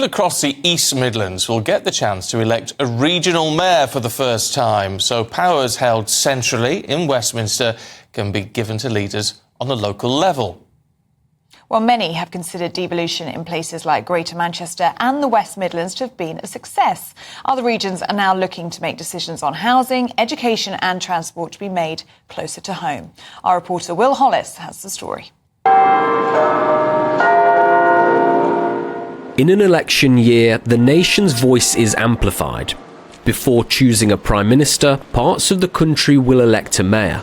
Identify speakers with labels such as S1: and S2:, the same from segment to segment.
S1: People across the East Midlands will get the chance to elect a regional mayor for the first time, so powers held centrally in Westminster can be given to leaders on the local level.
S2: Well, many have considered devolution in places like Greater Manchester and the West Midlands to have been a success. Other regions are now looking to make decisions on housing, education and transport to be made closer to home. Our reporter Will Hollis has the story.
S3: In an election year, the nation's voice is amplified. Before choosing a Prime Minister, parts of the country will elect a mayor.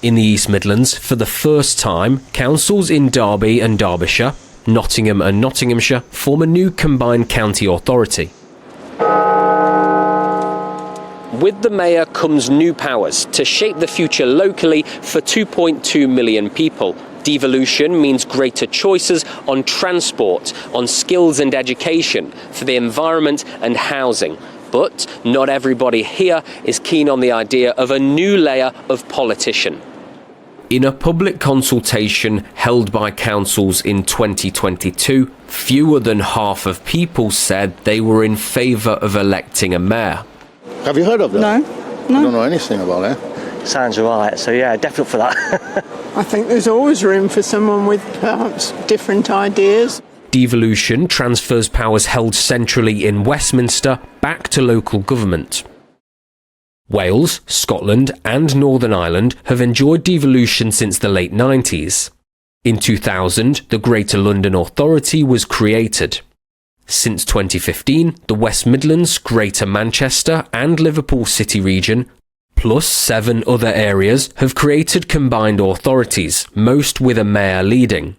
S3: In the East Midlands, for the first time, councils in Derby and Derbyshire, Nottingham and Nottinghamshire form a new combined county authority. With the mayor comes new powers to shape the future locally for 2.2 million people. Devolution means greater choices on transport, on skills and education, for the environment and housing. But not everybody here is keen on the idea of a new layer of politician. In a public consultation held by councils in 2022, fewer than half of people said they were in favour of electing a mayor.
S4: Have you heard of that?
S5: No.
S4: I don't know anything about it.
S6: Sounds right, so yeah, definitely for that.
S5: I think there's always room for someone with perhaps different ideas.
S3: Devolution transfers powers held centrally in Westminster back to local government. Wales, Scotland and Northern Ireland have enjoyed devolution since the late 90s. In 2000, the Greater London Authority was created. Since 2015, the West Midlands, Greater Manchester and Liverpool City region, plus 7 other areas, have created combined authorities, most with a mayor leading.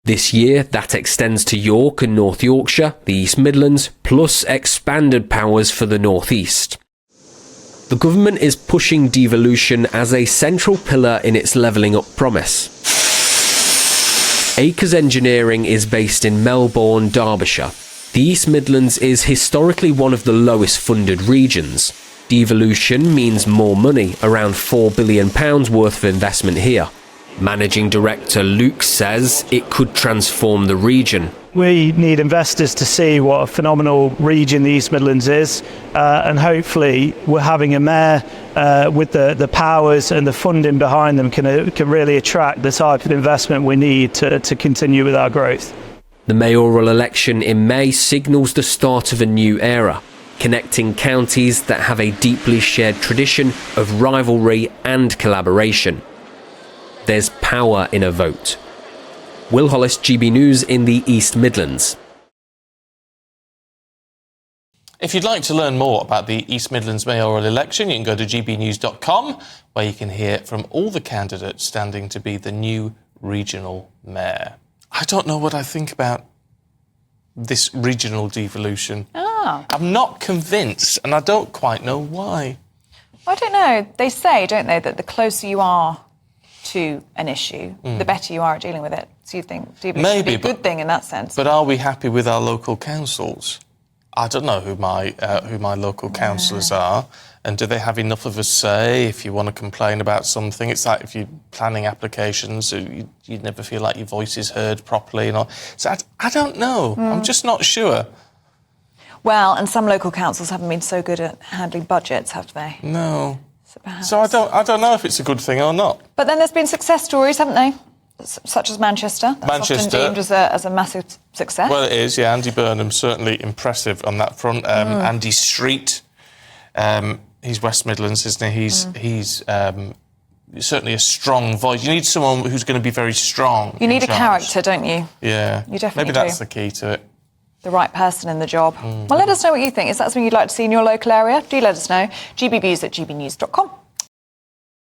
S3: This year, that extends to York and North Yorkshire, the East Midlands, plus expanded powers for the North East. The government is pushing devolution as a central pillar in its levelling up promise. Acres Engineering is based in Melbourne, Derbyshire. The East Midlands is historically one of the lowest funded regions. Devolution means more money, around £4 billion worth of investment here. Managing Director Luke says it could transform the region.
S7: We need investors to see what a phenomenal region the East Midlands is, and hopefully we're having a mayor with the powers and the funding behind them can really attract the type of investment we need to continue with our growth.
S3: The mayoral election in May signals the start of a new era, connecting counties that have a deeply shared tradition of rivalry and collaboration. There's power in a vote. Will Hollis, GB News in the East Midlands.
S1: If you'd like to learn more about the East Midlands mayoral election, you can go to gbnews.com, where you can hear from all the candidates standing to be the new regional mayor. I don't know what I think about this regional devolution. I'm not convinced, and I don't quite know why.
S2: I don't know. They say, don't they, that the closer you are to an issue, the better you are at dealing with it. So you think devolution would be a good thing in that sense.
S1: But are we happy with our local councils? I don't know who my local councillors are, and do they have enough of a say if you want to complain about something? It's like if you're planning applications, you'd never feel like your voice is heard properly. And all. So I don't know. I'm just not sure.
S2: Well, and some local councils haven't been so good at handling budgets, have they?
S1: No. So I don't know if it's a good thing or not.
S2: But then there's been success stories, haven't they? Such as Manchester. That's often deemed as a massive success.
S1: Well, it is, yeah. Andy Burnham's certainly impressive on that front. Andy Street, he's West Midlands, isn't he? He's certainly a strong voice. You need someone who's going to be very strong.
S2: You need a character, don't you?
S1: Yeah.
S2: You definitely
S1: Maybe that's the key to it.
S2: The right person in the job. Well, let us know what you think. Is that something you'd like to see in your local area? Do let us know. gbviews@gbnews.com.